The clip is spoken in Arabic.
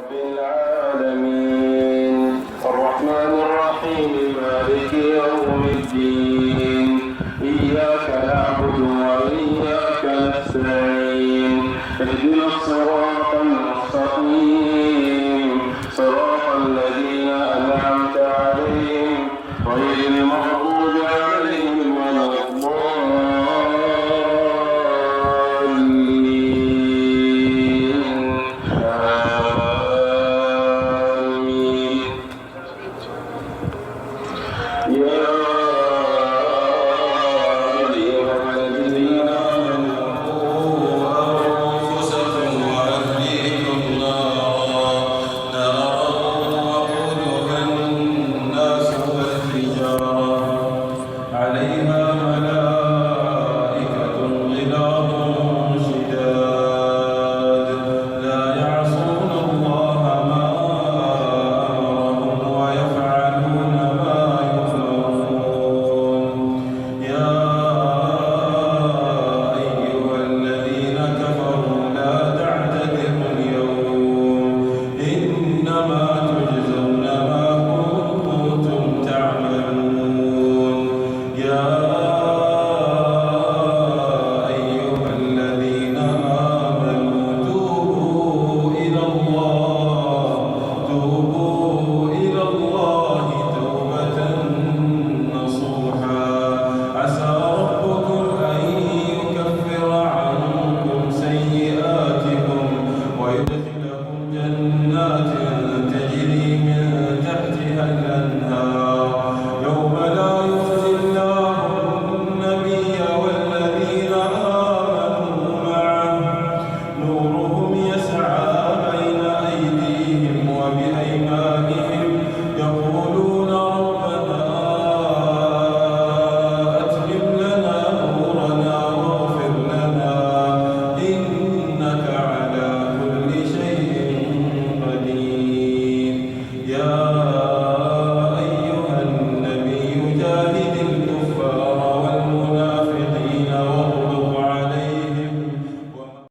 رب العالمين الرحمن الرحيم مالك يوم الدين إياك نعبد وإياك نستعين اهدنا الصراط المستقيم صراط الذين أنعمت عليهم غير المغضوب عليهم ولا الضالين آمين. يا أيها الذين آمنوا أنفسكم وأهليكم نارا وقودها الناس والحجارة عليها ملائكة غلاظ شداد لا يعصون الله ما أمرهم ويفعلون ما يؤمرون. يا أيها الذين كفروا لا تعتذروا اليوم إنما تجزون ما كنتم تعملون. يا أيها الذين آمنوا توبوا إلى الله توبة نصوحا عسى ربكم أن يكفر عنكم سيئاتكم ويدخلكم جنات